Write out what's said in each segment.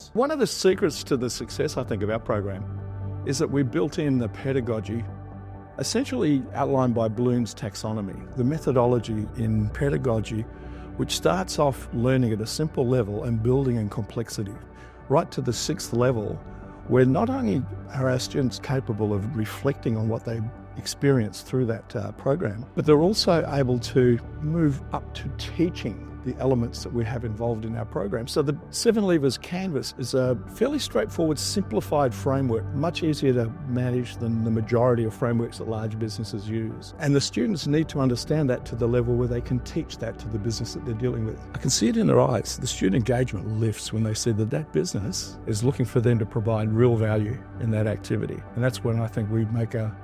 business. One of the secrets to the success, I think, of our program is that we built in the pedagogy essentially outlined by Bloom's taxonomy, the methodology in pedagogy which starts off learning at a simple level and building in complexity, right to the 6th level, where not only are our students capable of reflecting on what they experience through that program, but they're also able to move up to teaching the elements that we have involved in our program. So the 7 Levers Canvas is a fairly straightforward, simplified framework, much easier to manage than the majority of frameworks that large businesses use. And the students need to understand that to the level where they can teach that to the business that they're dealing with. I can see it in their eyes. The student engagement lifts when they see that that business is looking for them to provide real value in that activity. And that's when I think we make a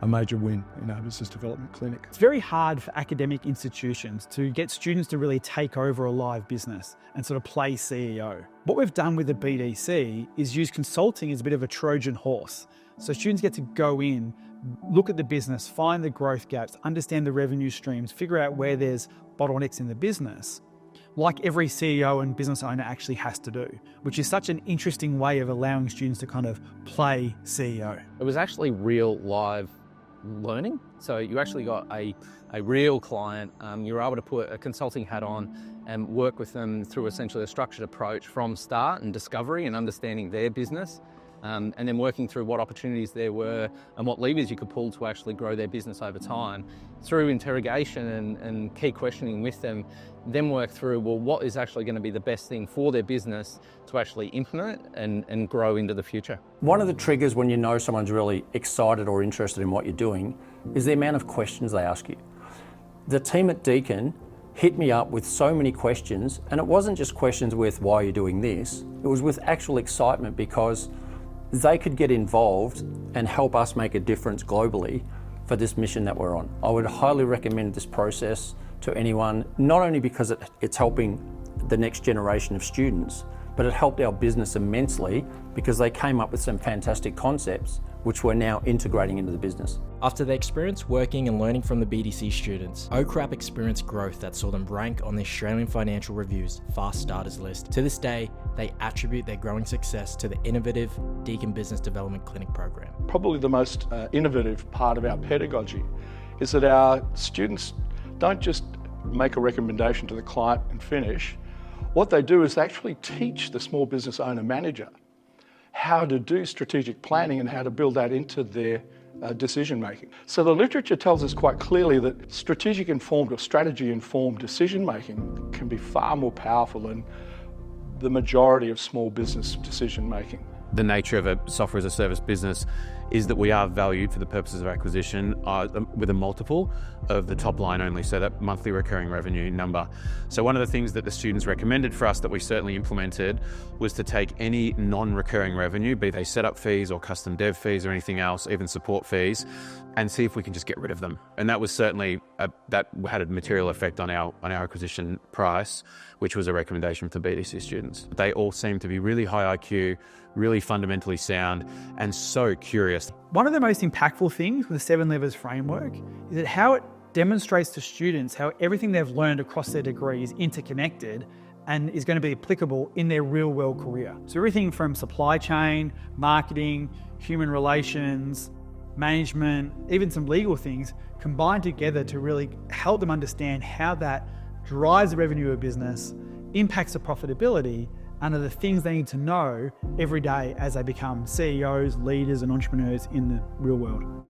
major win in our business development clinic. It's very hard for academic institutions to get students to really take over a live business and sort of play CEO. What we've done with the BDC is use consulting as a bit of a Trojan horse. So students get to go in, look at the business, find the growth gaps, understand the revenue streams, figure out where there's bottlenecks in the business, like every CEO and business owner actually has to do, which is such an interesting way of allowing students to kind of play CEO. It was actually real live learning. So you actually got a real client, you were able to put a consulting hat on and work with them through essentially a structured approach from start and discovery and understanding their business, and then working through what opportunities there were and what levers you could pull to actually grow their business over time. Through interrogation and key questioning with them, then work through, well, what is actually going to be the best thing for their business to actually implement and grow into the future. One of the triggers when you know someone's really excited or interested in what you're doing is the amount of questions they ask you. The team at Deakin hit me up with so many questions, and it wasn't just questions with why are you doing this, it was with actual excitement because they could get involved and help us make a difference globally for this mission that we're on. I would highly recommend this process to anyone, not only because it's helping the next generation of students, but it helped our business immensely because they came up with some fantastic concepts which we're now integrating into the business. After their experience working and learning from the BDC students, OCRAP experienced growth that saw them rank on the Australian Financial Review's Fast Starters list. To this day, they attribute their growing success to the innovative Deakin Business Development Clinic program. Probably the most innovative part of our pedagogy is that our students don't just make a recommendation to the client and finish. What they do is actually teach the small business owner manager how to do strategic planning and how to build that into their decision making. So the literature tells us quite clearly that strategic informed or strategy informed decision making can be far more powerful than the majority of small business decision making. The nature of a software as a service business is that we are valued for the purposes of acquisition with a multiple of the top line only, so that monthly recurring revenue number. So one of the things that the students recommended for us that we certainly implemented was to take any non-recurring revenue, be they setup fees or custom dev fees or anything else, even support fees, and see if we can just get rid of them. And that was certainly, that had a material effect on our acquisition price, which was a recommendation for BDC students. They all seem to be really high IQ, really fundamentally sound, and so curious. One of the most impactful things with the 7 Levers framework is that how it demonstrates to students how everything they've learned across their degree is interconnected and is going to be applicable in their real world career. So everything from supply chain, marketing, human relations, management, even some legal things combined together to really help them understand how that drives the revenue of business, impacts the profitability, and are the things they need to know every day as they become CEOs, leaders, and entrepreneurs in the real world.